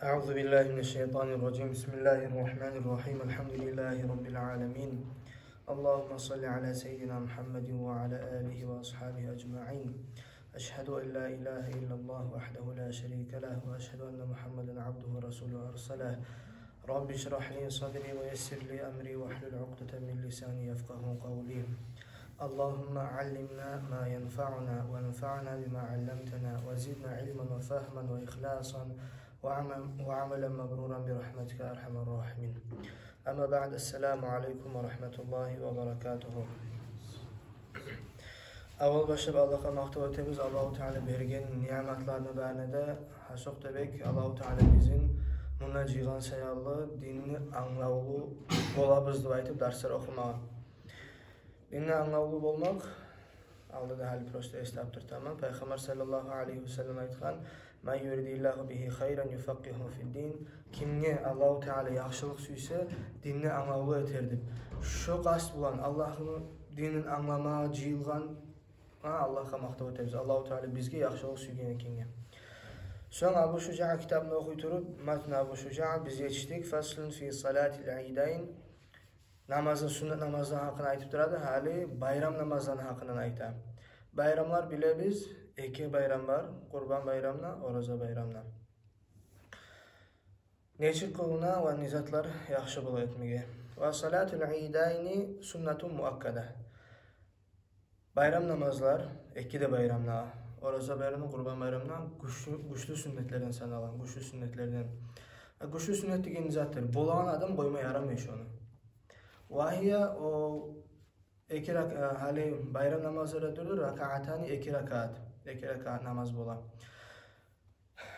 أعوذ بالله من الشيطان الرجيم بسم الله الرحمن الرحيم الحمد لله رب العالمين اللهم صل على سيدنا محمد وعلى آله وأصحابه أجمعين أشهد أن لا إله إلا الله وحده لا شريك له وأشهد أن محمدا عبده ورسوله أرسله رب اشرح لي صدري ويسر لي أمري واحلل عقدة من لساني يفقه قولي اللهم علمنا ما ينفعنا وانفعنا بما علمتنا وزدنا علما وفهما وإخلاصا وعملا مبرورا برحمتك أرحم الراحمين أما بعد السلام عليكم ورحمة الله وبركاته Avval başlab Allah'a maqtov etamiz. Alloh taolo bergan ne'matlarning barida hasoqtabek Alloh taolo bizning bundan jig'an sayalli dinni anglavli bo'lamiz deb aytib darslar o'qimoq. Dinni anglavli bo'lmoq oldida hali prosta eslab turtaman. Payg'ambar sallallohu alayhi vasallam aytgan: "Man yuridillahu bihi khayran yufaqihu fid-din." Kimga Alloh taolo yaxshilik suysa, dinni anglavli etar deb. Shu qasd bilan Allohning dinini anglamoq, jilgan Allah'a maqtov etamiz. Alloh taolo bizga yaxshilik suygan ekan. So'ng Abu Shuja kitobni o'qiy turib, matn Abu Shuja biz yetishdik. Faslun fi salatil aydayn. Namazın sunnat namazdan haqini aytib turadi. Hali bayram namazdan haqini aytadi. Bayramlar bilamiz, ikki bayram bor, Qurban bayramdan, Oroza bayramdan. Nechik qilna va nizatlar yaxshi bo'lib etmigi. Va salatul aydayni sunnatun muakkada. Bayram namazlar, ikkide bayramlar, Oroza bayramdan, Qurban bayramdan güçlü sünnetlerden sanalan, güçlü sünnetlerden. Güçlü sünnet degan nizatlar, bo'lgan adam qo'ymay yaramaydi onu. Vahiya o iki rakat, hali bayram namazları durur, rakatani iki rakat namaz bola.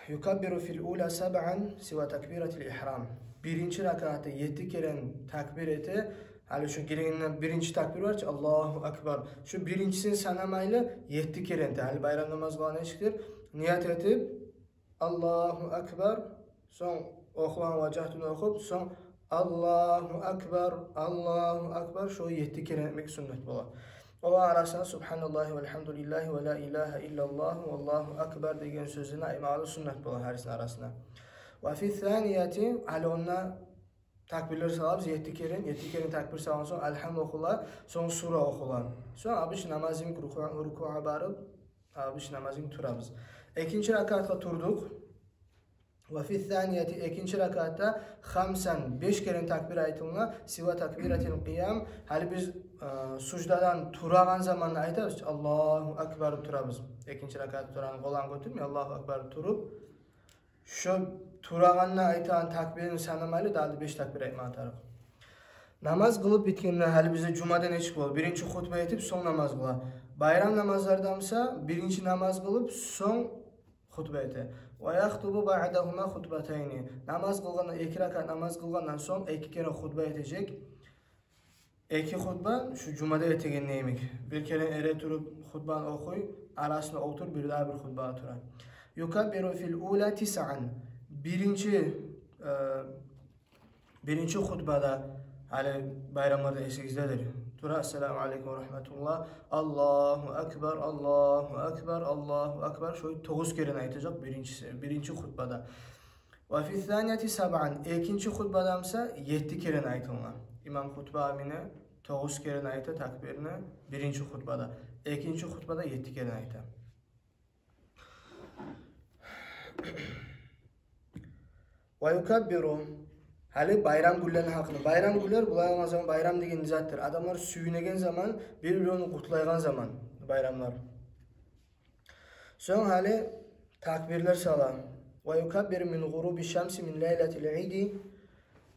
Yukabbiru fil ula sab'an siva takbiratil ihram. Birinci rakatı 7 kere takbir eti. Hali şu girişinden birinci takbir var ki Allahu Akbar. Şu birincisini sanamayla 7 kere eti. Hali bayram namazı bola eşittir. Niyet etip Allahu Akbar. Son okulan vacahtını okup son Allahu Akbar şu 7 kere etmek sünnet bola. O arasında Subhanallahi velhamdülillahi ve la ilahe illallah ve Allahu Akbar degen sözüne aymalı sünnet bola harisinin arasında. Ve fi thaniyeti hali onna takbirler salabız 7 kere takbir salan son elhamdülillah okular, son sura okular. Son abiş namazın ruku'a barıp abiş namazın turabız. İkinci rakatta turduk. Ve fi thaniyeti ikinci rakatta 5 kere takbir aytılına siva takbiratil qiyam. Hali biz sucdadan turagan zamanla aytamiz Allahu Akbar turabız. İkinci rakatta turan qo'lan ko'tarmay Allahu Akbar turib shu turaganni aytgan takbirini sanamayli daldi 5 takbir aytmoq taraf. Namaz qilib bitgandan hali bizda jumadan nechik bo'ldi. Birinchi xutba aytib so'ng namaz qiladi. Bayram namazlaridamsa birinchi namaz qilib so'ng xutba aytadi. Ve yaxtubu ba'dahuma xutbatayni. Namaz qilgandan 2 rakat namaz qilgandan so'ng 2 kere xutba aytacak. 2 xutba shu jumada aytgan neymek. Bir kere ere turib xutbani o'qiy, arasida o'tirib bir daha bir xutba turadi. Yukabbiru fil ula 9. Birinci xutbada hali bayramlarda esingizdadir. Tura assalomu alaykum va rahmatulloh. Allohu akbar, Allohu akbar, Allohu akbar. Şu 9 kere aytacak birinci xutbada. Ve fi thaniyati 7. İkinci xutbadamsa 7 kere aytılır. İmam xutba amine 9 kere aytı takbirini birinci xutbada. İkinci xutbada 7 kere aytı. Ve yukabbiru hali bayram gullarning haqini. Bayram gullar bularning zaman bayram degan nizatdir. Adamlar suyunagan zaman, bir-birini qutlaygan zaman bayramlar. So'ng hali takbirlar salam. Ve yukabbiru min ghurubi shamsi min laylatil eid.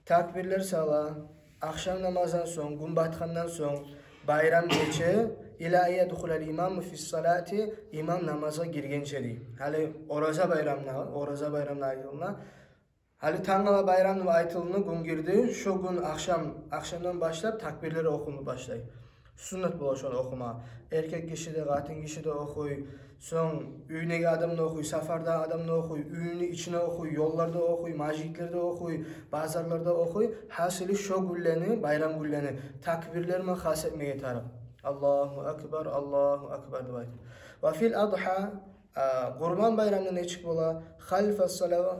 Takbirlar salam. Akşam namazdan so'ng, gün batgandan so'ng bayram kechi ila yadkhulul imam fi salati imam namaza girgencha deydi. Hali Oroza bayramna aytılma. Hali tangala bayramı aytılını gün girdi. Şu gün akşamdan başlap takbirleri okundu başlaydı. Sünnet bola şunu okuma. Erkek kişi de, qatın kişi de okuy. Son üynegi adamını okuy, safarda adamını okuy, üyünü içine okuy, yollarda okuy, majitlerde okuy, bazarlarda okuy. Hasili şu gülleni, bayram gülleni takbirlerime khas etmeye tarif. Allahu Akbar, Allahu Akbar deydi. Ve fil adha Qurban bayramında nechik bola? Xalfa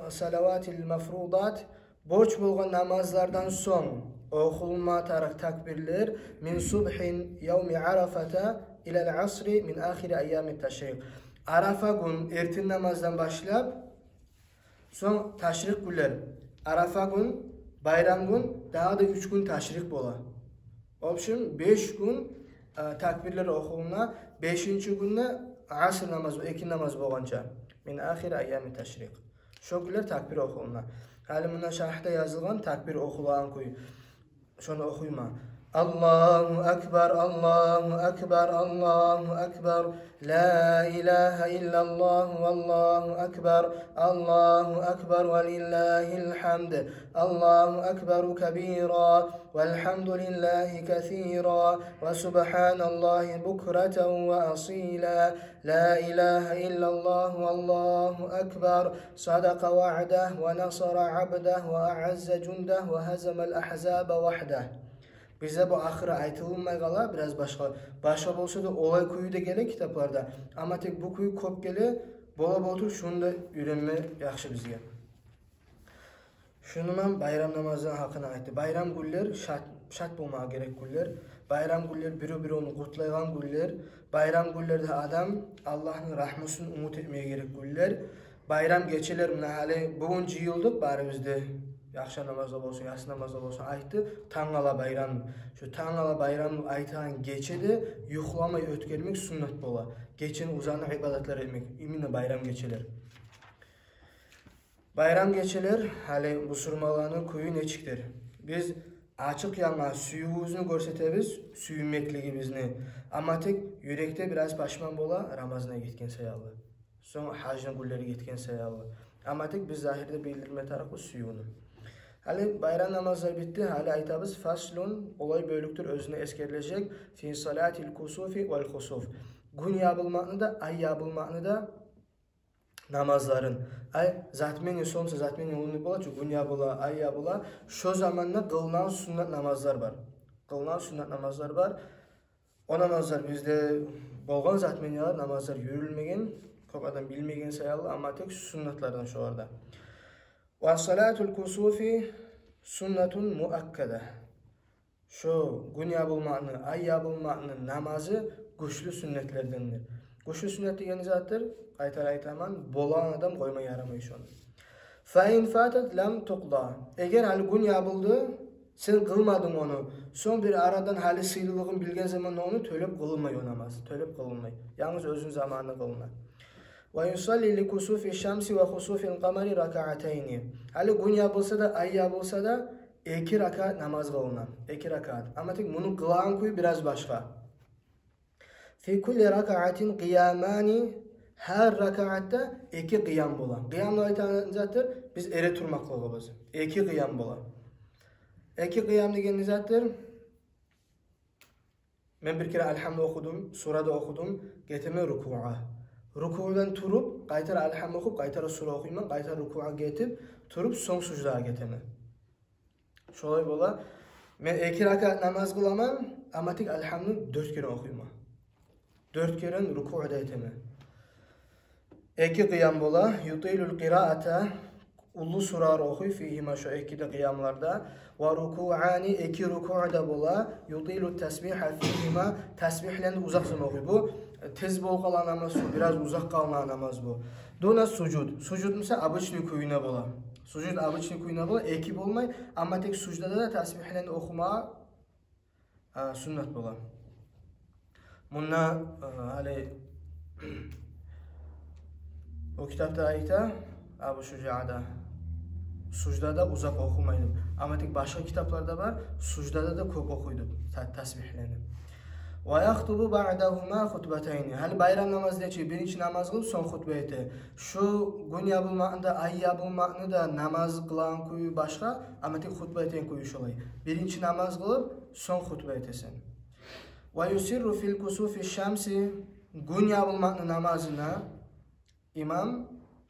salavatil mafrudat, borç bo'lgan namazlardan so'ng o'qilma taraq takbirlar min subhin yawmi arafata ila al-asri min akhir ayyam at-tashriq. Arafa gün ertin namazdan başlab so'ng tashriq kunlar. Arafa gün, bayram gün, daha da 3 gün tashriq bola. Option 5 gün takbirlar o'qilma, 5-kunda asr namoz, ekin namoz bo'lgancha min akhir ayyam at-tashriq. Shu kunlar takbir o'qilma. Hali bundan sharhda yozilgan takbir o'qilgan kuy. Shuni o'qiyman. Allahu akbar, Allahu akbar, Allahu akbar. La ilaha illalloh, vallahu akbar. Allahu akbar va lillahil hamd. Allahu akbar kabira, walhamdulillahi kathira, wa subhanallahi bukratan wa asila. La ilaha illalloh, wallahu akbar. Sadaqa wa'dah wa nasara 'abdah wa a'azza jundah wa hazama al-ahzaba wahdah. Bizde bu ahire aytılmay qala, biraz başka bolsa da olay kuyu da gele kitaplarda. Ama tek bu kuyu kop gele, bola botur şunu da öğrenme yaxşı bizge. Şunu ben bayram namazının hakkında aytdı. Bayram güller şart bulmağa gerek güller. Bayram güller biri onu kutlaygan güller. Bayram güllerde adam Allah'ın rahmetini umut etmeye gerek güller. Bayram geçeler mine hali bugün yıldık bari bizde. Yaxşı namazda olsun, yatsı namazda olsun aytdı. Tangala bayram. Şu tangala bayram aytan geçedi, yuxlamay ötkelmek sünnet bola. Geçen uzanı ibadetler etmek. İminle bayram geçeler. Bayram geçeler, hali musulmalarının kuyu neçiktir. Biz açık yana suyuğumuzu görsetemiz, suyunmekligimizni. Ama tek yürekte biraz paşman bola, Ramazan'a gitken sayalı. Son hacına gulleri gitken sayalı. Ama tek biz zahirde bildirme tarafı suyuğunu. Hali bayram namazları bitti. Hali aytabız faslun, olay bölüktür, özüne eskerilecek. Fi salatil kusufi vel khusuf. Gün yapılmağını da, ay yapılmağını da namazların. Ay zatmeni sonsa zatmeni yolunu bola, çünkü gün yapıla, ay yapıla. Şu zamanla kılınan sünnet namazlar var. Kılınan sünnet namazlar var. O namazlar bizde bolgan zatmeni namazlar yürülmegen, çok adam bilmegen sayalı ama tek sünnetlerden şu orada. Ve salatul kusufi sünnetun muakkada. Şu gün yapılmağını, ay yapılmağının namazı güçlü sünnetlerdendir. Güçlü sünnet degeni zattır, aytaman, bolan adam koyma yaramayış onu. Fa in fatat lam tuqda. Eğer hali gün yapıldı, sen kılmadın onu. Son bir aradan hali sıyrılığın bilgen zaman onu tölep kılınmay o namaz. Tölep kılınmay. Yalnız özün zamanını kılınmay. Ve yusalli li kusufi şamsi ve khusufil qamari rak'atayni. Hali gün yapılsa da ay yapılsa da 2 rakat namaz kılınan. 2 rakat. Ama tek bunu kılan kuyu biraz başka. Fi kulli rak'atin qiyamani. Her rakatta 2 qiyam bola. Qiyamla aytanızattır. Biz ere turmaklıgımız. 2 qiyam bola. 2 qiyam degeni zattır. Ben bir kere elhamd okudum, surada okudum, getime ruku'a. Ruku'dan turup, qaytar elhamd okup, qaytar sura okuyman, qaytar ruku'a getip, turup son sucdağa getime. Şolay bola. Men 2 rakat namaz kılaman, ama tek elhamd'ı 4 kere okuyman. 4 kere ruku'da etime. 2 qiyam bola, yutilul qiraata, ullu surar okuy fihima şu 2 qiyamlarda. Ve ruku'ani 2 ruku'da bola, yutilu tesbiha fihima, tesbihlerini uzak zaman okuy. Bu tez bol kalan namaz, biraz uzak kalan namaz bu. Dona sucud. Sucud mesela abıçlı kuyuna bola. Sucud abıçlı kuyuna bola, 2 bolmay, ama tek sucdada da tesbihlerini okuma sünnet bola. Bununla hali o kitapta ayta Abu Şuca'da sucdada uzak okumaydı. Ama tek başka kitaplarda var, sucdada da çok okuydu tesbihlerini. Ve yaktubu ba'dahuma hutbetayni. Hali bayram namazı neçi? Birinci namaz kılıp son hutbe eti. Şu gün yapılmağında, ay yapılmağında da namaz kılan kuyu başka, ama tek hutbe eten kuyu şolay. Birinci namaz kılıp son hutbe etesin. Ve yusirru fil kusufi şamsi. Gün yapılmağında namazına İmam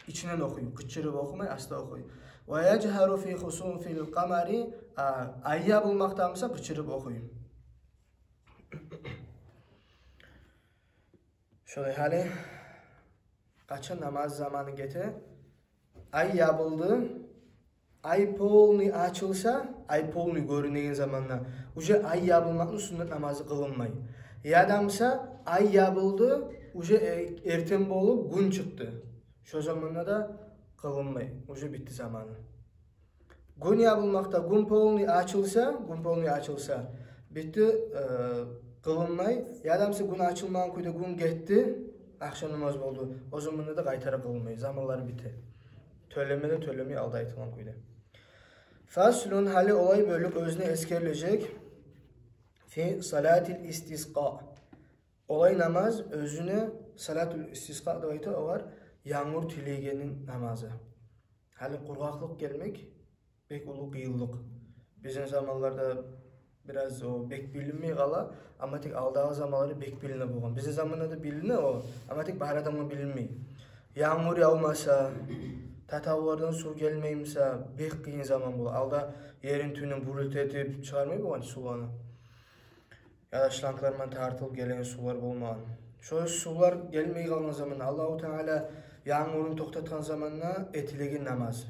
içinden okuyor. Kıçırıp okumay, asla okuyor. Ve yechharu fi khusufil qamari. Ayya bulmaktansa kıçırıp okuyor. Şöyle hali Kaça namaz zamanı gete. Ay yapıldı. Ay polni açılsa, ay polni görünegen zamanla. Uje ay yapılmakın sünnet namazı kılınmay. Yadamsa ay yapıldı, uje erten bolup gün çıktı. Şu zamanla da kılınmay. Uje bitti zamanı. Gün yapılmakta gün polni açılsa, bitti kılınmay. Yadamsa gün açılmayan kuyda gün gitti, akşam namaz oldu. O zamanla da kaytara kılınmay. Zamanları bitti. Tölemeye aldı aytılan kuyda. Faslun hali olay bölük özüne eskerilecek. Fi salatil istisqa. Olay namaz özüne salatul istisqa da aytı o var. Yağmur tilegenin namazı. Hali kurgaklık gelmek bek ulu kıyıllık. Bizim zamanlarda biraz o bek bilinmeye kala ama tek aldığı zamanları bek biline bulgan. Bizim zamanlarda da biline o ama tek bahar adamı bilinmey. Yağmur yağmasa, tatavlardan su gelmeyimse bek kıyın zaman bu. Alda yerin tüyünün burult etip çıkarmay bu sularını. Ya da şlanklarman tartılıp gelen sular bulmagan. Şu sular gelmey kalan zamanla Allahu Teala yağmurun toktatkan zamanla etilegen namaz.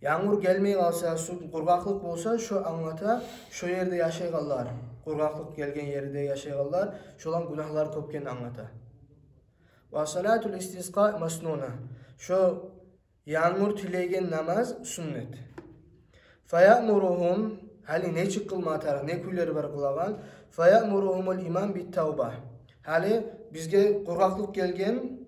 Yağmur gelmey kalsa, su kurgaklık bolsa şu anlata şu yerde yaşaygallar. Kurgaklık gelgen yerde yaşaygallar. Şolan günahlar köpken anlata. Ve salatul istisqa masnuna. Şu yağmur tilegen namaz sünnet. Fayamuruhum hali ne çıkılma taraf ne kuyları var kılagan. Fayamuruhumul imam bit tavba. Hali bizge kurgaklık gelgen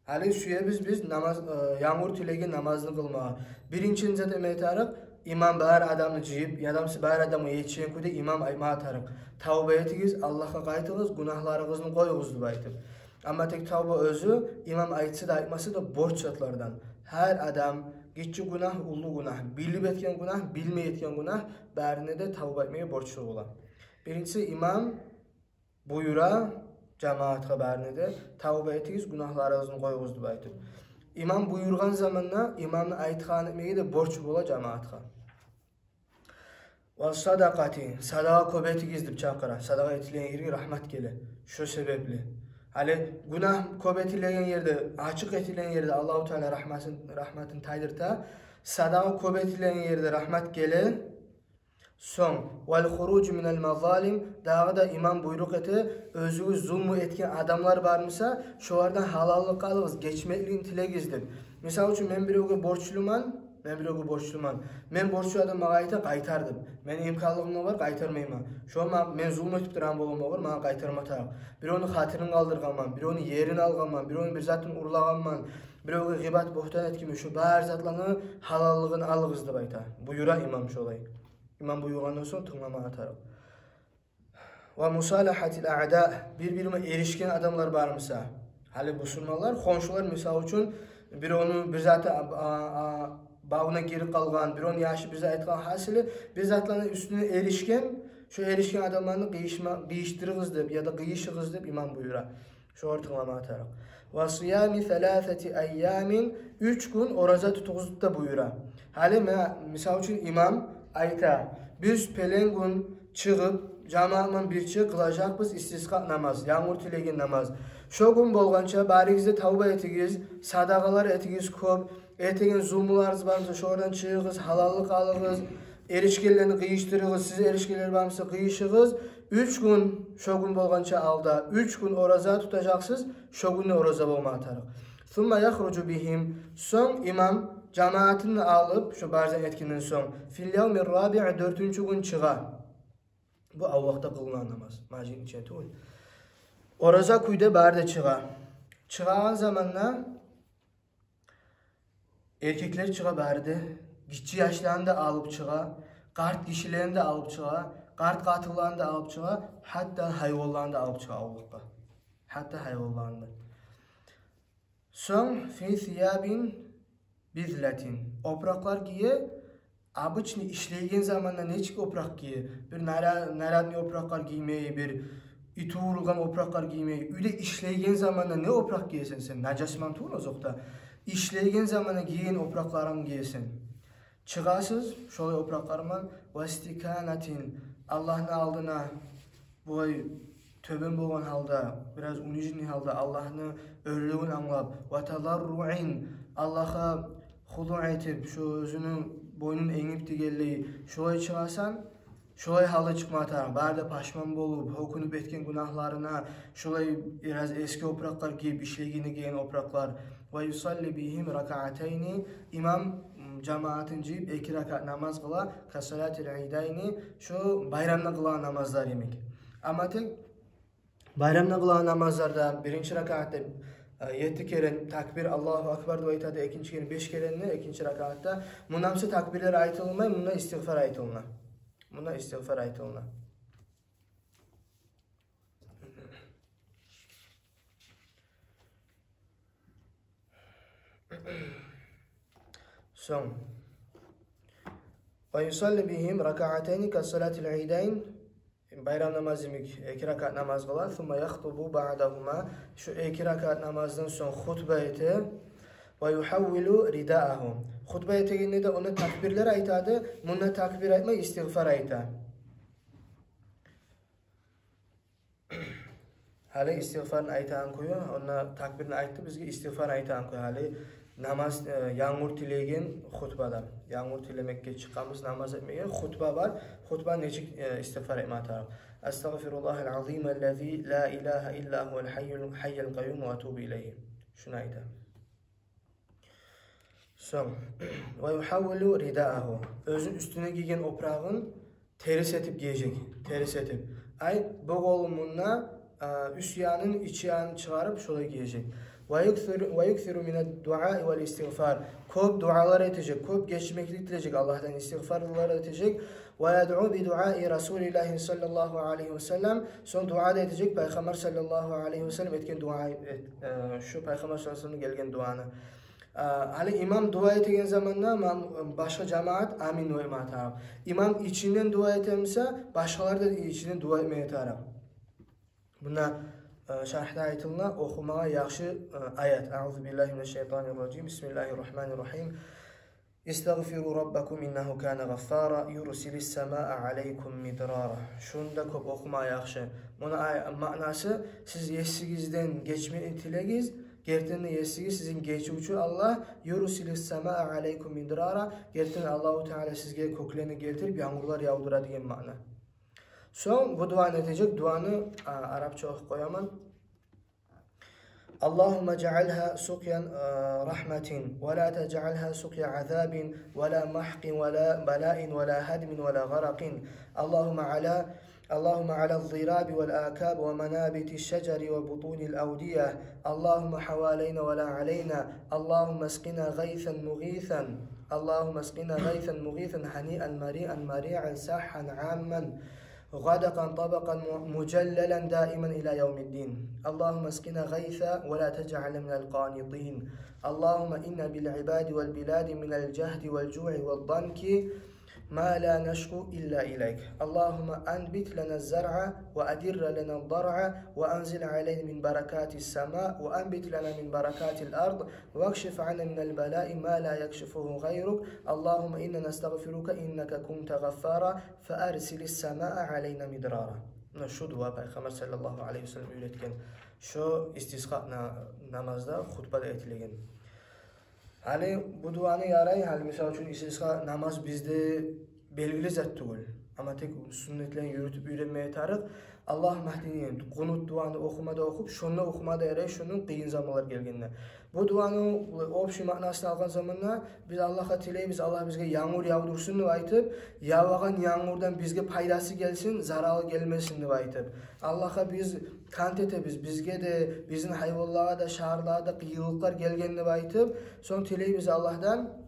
hali suya biz namaz yağmur tilegen namazını kılmağa. Birinci zaten taraf imam bahar adamı ciyip yadamsı bahar adamı yetişen kuyda imam ayma taraf. Tavba etigiz Allah'a kaytığız günahlarınızın koyuğuzdu baytıp. Ama tek tavba özü imam aytsı da aytması da borç çatlardan. Her adam geçici günah, ulu günah, bilip etken günah, bilmey etken günah bärine de tavba etmeye borçlu olan. Birincisi imam buyura cemaatga bärine de tavba etigiz günahlarınızın koyuğuzdu baytıp. İmam buyurgan zamanla imamın aytgan etmeye de borç bola cemaatga. Ve sadakati, sadaka köbetigiz dip çakıra. Sadaka etilen yeri rahmat gele. Şu sebepli. Hali günah köbetilen yerde, açık etilen yerde Allahu Teala rahmatın taydırta. Sadaka köbetilen yerde rahmat gele. Son vel huruc minel mazalim dağı da imam buyruk eti özü zulmü etken adamlar barmısa şolardan halallık alığız geçmekliğin tilegizdir. Misal üçün men biröge borçluman men borçlu adam mağayta qaytardım. Men imkanlığım var qaytarmayma. Şu men zulm etip duran bolum olur mağa qaytarmata. Bir onu hatırın kaldırganman, bir onu yerini alganman, bir onu bir zatın urlaganman, bir onu gıbat bohtan etkimi şu bar zatlarını halallığını alığızdı bayta. Buyura imam şolay. İmam buyurgandan sonra tınlamağa taraf. Ve musalahatil a'da birbirine erişken adamlar barmısa. Hali musulmanlar, konşular misal üçün bir onu bir zatı bağına geri kalgan, bir onu yaşı bize aytgan hasili bir zatlarının üstüne erişken, şu erişken adamlarını kıyıştırığız deyip ya da kıyışığız deyip imam buyura. Şu ortılamağa taraf. Ve siyami thalâfeti ayyamin 3 gün oraza tutuğuzlukta buyura. Hali misal üçün imam ayta biz pelen gün çıkıp cemaatman birçe kılacakbız istisqa namaz, yağmur tilegen namaz. Şu gün bolgança barigizde tavba etigiz, sadakalar etigiz köp, etegen zulmularınız varmısa şoradan çıkığız, halallık alığız, erişkelerini kıyıştırığız, siz erişkeler varmısa kıyışığız. 3 gün şu gün bolgança alda, 3 gün oraza tutacaksınız, şu günle oraza bolma atarıq. Thumma yahrucu bihim, son imam cemaatini alıp şu barzan etkinden son fil yevmir rabi'i 4. gün çığa. Bu avvaqta kılınan namaz. Macin içine tuğul. Oraza kuyda barda çığa. Çığan zamanla erkekler çığa barda. Gitçi yaşlarını da alıp çığa. Kart kişilerini de alıp çığa. Kart katıllarını da alıp çığa. Hatta hayvanlarını da alıp çığa avvaqta. Hatta hayvanlarını da. Son fi thiyabin bizlatin. Opraklar giye, abıçını işleygen zamanla neçik oprak giye. Bir naradni opraklar giymeyi, bir iti vurulgan opraklar giymeyi. Öyle işleygen zamanla ne oprak giyesen sen? Nacasman tuğun ozokta. İşleygen zamanla giyen opraklarını giyesen. Çıgasız, şolay opraklarman. Vestikanatin. Allah'ın aldığına bu töbün bolgan halda, biraz unijin halda Allah'ını örlüğün anlap, ve tadarru'in Allah'a hudu etip, şu özünün boynun eğip digelliği, şolay çıkarsan, şolay halda çıkmatan, barda paşman bolup, okunup etken günahlarına, şolay biraz eski opraklar giyip, işlegini giyen opraklar, ve yusalli bihim raka'atayni, imam cemaatin ciyip 2 rakat namaz kıla, kasalatil idayni, şu bayramda kılan namazlar yemek. Ama tek bayramda kılan namazlarda birinci rakatta 7 kere takbir Allahu Akbar dua etadi, ikinci kere 5 kere ikinci rakatta. Bunamsı takbirler aytılmay, bunda istiğfar aytılına. Bunda istiğfar aytılına. Son. Ve yusalli bihim raka'atayni kasalatil idayn. Bayram namazı 2 rakat namaz kılar. Thumma yakhutubu ba'dahuma. Şu 2 rakat namazdan son hutbe ete. Ve yuhavvilu rida'ahu. Hutbe eteginde de ona takbirler aytadı. Bunda takbir etme istiğfar ayta. Hali istiğfarın aytan koyu. Ona takbirini aytı. Bizge istiğfar aytan koyu. Hali namaz yağmur tilegen hutbada. Yağmur tilemekке çıkamız namaz etmeye hutba var. Hutba necik istiğfar etme atarım. Estağfirullahal azim ellezî la ilahe illa huvel hayyul kayyum ve etûbü ileyhi. Şunu ayta. Son. Ve yuhavvilu rida'ahu. Özün üstüne giygen oprağın teris etip giyecek. Teris etip. Ay bu golumuna üst yanın iç yanını çıkarıp şöyle giyecek. Ve yukthiru mined du'a vel istiğfar. Köp dualar edecek, köp geçmeklik dileyecek, Allah'tan istiğfarlar edecek. Ve yad'u bi du'ai Resulillah sallallahu aleyhi ve sellem. Son dua da edecek Peygamber sallallahu aleyhi ve sellem etken dua, şu Peygamber sallallahu aleyhi ve sellem gelgen duanı. Hali imam dua ettiğin zamanla başka cemaat amin ve imatarım. İmam içinden dua etemse başkaları da içinden dua etmeye tarım. Buna şerhdə aytılına oxumağa yaxşı ayət. Euzubillahimineşşeytanirracim. Bismillahirrahmanirrahim. İstəğfiru rabbakum innehu kana gaffara yursilis samaa aleykum midrara. Şunda köp oxumağa yaxşı. Buna manası siz yesigizden geçme intilegiz. Gerten yesigiz sizin geçucu Allah yursilis samaa aleykum midrara. Gerten Allahu Teala sizge köklerini getirip yağmurlar yağdıra diyen mana. Son bu dua edecek. Duanı Arapça koyamam. Allahümme cealha sukyan rahmetin ve la tecalha sukya azabin ve la mahqin ve la belain ve la hadmin ve la garakin. اللهم على الضراب والآكاب ومنابت الشجر وبطون الأودية اللهم حوالينا ولا علينا اللهم اسقنا غيثا مغيثا اللهم اسقنا غيثا مغيثا هنيئا مريئا مريعا ساحا عاما غدقا طبقا مجللا دائما إلى يوم الدين اللهم اسقنا غيثا ولا تجعل من القانطين اللهم إن بالعباد والبلاد من الجهد والجوع والضنك ما لا نشكو إلا إليك اللهم أنبت لنا الزرع وأدر لنا الضرع وأنزل علينا من بركات السماء وأنبت لنا من بركات الأرض واكشف عنا من البلاء ما لا يكشفه غيرك اللهم إنا نستغفرك إنك كنت غفارا فأرسل السماء علينا مدرارا. Şu dua Peygamber sallallahu aleyhi ve sellem öğretken, şu istisqa namazda hutbada etilegen. Hali bu duanı yaray, hali misal üçün istisqa namaz bizde belgili zat değil. Ama tek sünnetlerini yürütüp öğrenmeye tarık. Allah mahdiniyen qunut duanı okumada okup, şunu okumada yaray, şunun qiyin zamanlar gelgende. Bu duanı opşi manasını algan zamanla biz Allah'a tileyimiz, Allah bizge yağmur yağdursun deb aytıp, yağvagan yağmurdan bizge paydası gelsin, zararı gelmesin deb aytıp. Allah'a biz kant etemiz, bizge de, bizim hayvanlara da, şahırlara qiyılıklar gelgen deb aytıp, son tileyimiz Allah'dan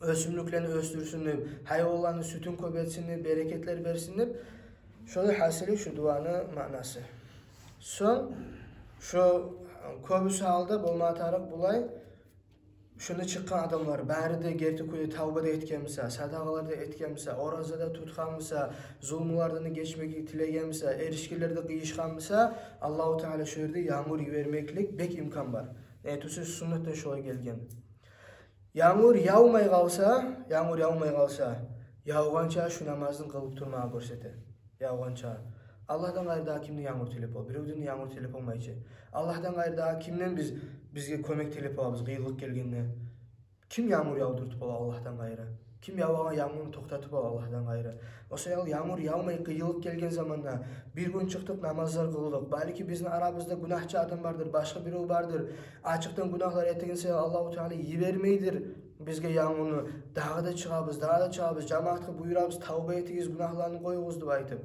ösümlüklerini östürsün deb, hayvanların sütün köpetsin deb, bereketler versin deb. Şöyle hasili şu duanı manası. Son şu köbüsü halda bolma tarık bulay şunu çıkan adamlar bari de gerti koyu tavbada etkenmisa, sadaqalarda etkenmisa, orazada tutkanmisa, zulmulardan geçmek tilegenmisa, erişkilerde qiyışkanmisa, Allahu Teala şu yerde yağmur vermeklik bek imkan var. Etüsü sünnetten şöyle gelgen. Yağmur yağmay qalsa, yağğança şu namazın qılıp turmağa görsete. Yağğança. Allah'dan gayrı daha kimden yağmur telep ol? Birovdan yağmur telep olmayıcı. Allah'dan gayrı daha kimden bizge kömek telep olabız kıyılık gelgende? Kim yağmur yağdırtıp ol Allah'tan gayrı? Kim yağan yağmurunu toxtatıp ol Allah'tan gayrı? Osa yağmur yağmay kıyılık gelgen zamanda bir gün çıktık namazlar kıldık. Belki bizim aramızda günahçı adam vardır, başka biri vardır. Açıktan günahlar ettiğinse Allah-u Teala yivermeydir. Bizge yağmurunu dağda çıkabız, cemaatga buyurabız, tavba etigiz, günahlarını koyuğuz deb aytıp.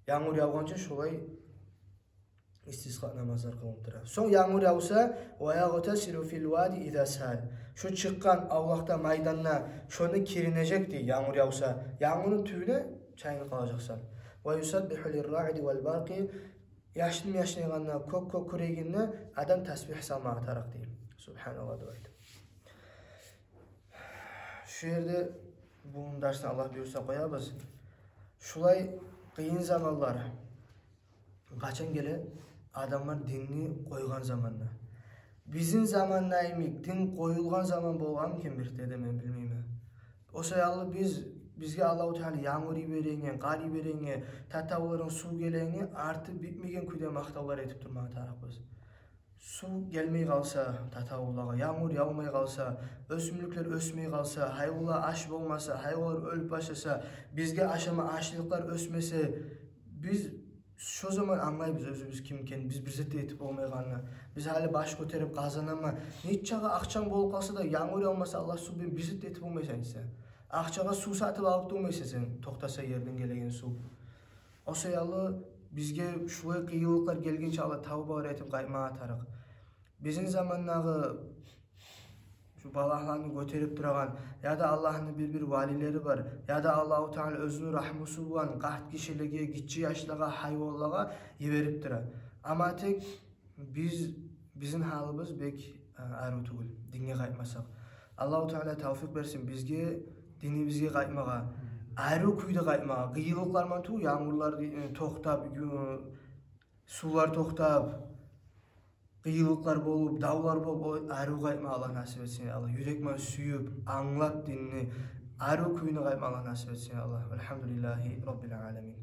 Yağmur yağgancha şolay istisqa namazlar kılınıp duradi. So'ng yağmur yağsa va yaghtasilu fil vadi idha sal. Şu çıkkan avlaqda maydanda şonu kirinecekdi yağmur yağsa. Yağmurun tüyüne çayını kalacaksan. Ve yusabbihu lirra'di vel barqi. Yaşını kok kureginne adam tasbih salmağa tarak deyil. Subhanallah deyil. Şu yerde bu dersini Allah buyursa koyabız. Şulay kıyın zamanlar. Kaçan gele adamlar dinni koygan zamanla. Bizim zamandayımik din koyulgan zaman bolgan kim bir dedi men bilmeymi. O sayalı bizge Allah-u Teala yağmur berenge, qar berenge, tatavların su gelenge artı bitmegen kuyda maqtavlar etip durmağa tarafız. Su gelmey kalsa tatavulaga, yağmur yağmay kalsa, ösümlükler ösmey kalsa, hayvanlar aş bolmasa, hayvanlar ölüp başlasa, bizge aşama aşlıklar ösmese, biz şu zaman anlayız özümüz kimken, biz birzette etip olmayğanını. Biz hali baş ko'tarib kazanama, neçaga akçan bolup kalsa da yağmur yağmasa Allah su ben birzette etip olmaysan ise. Akçaga su satıp alıp durmaysan sen, toktasa yerden gelegen su. O sayalı bizge şulay kıyılıklar gelgince Allah tavba etip qaymağa tarık. Bizim zamanдағы şu balahlarını götürüp duragan ya da Allah'ın bir valileri var ya da Allah-u Teala özünü rahmusu bulan qaht kişiliğe, gitçi yaşlığa, hayvanlığa yiverip dura. Ama tek bizim halimiz bek ayrı tugul, dinge qaytmasak. Allah-u Teala tavfik versin bizge, dini bizge qaytmağa, ayrı kuyda qaytmağa, kıyılıklar mantu, yağmurlar toxtab, sular toxtab, kıyılıklar bolup, dağlar bolup, ayrı qaytma Allah nasip etsin Allah. Yürekmen suyup, anlap dinini, ayrı kuyunu qaytma Allah nasip etsin Allah. Elhamdülillahi Rabbil alemin.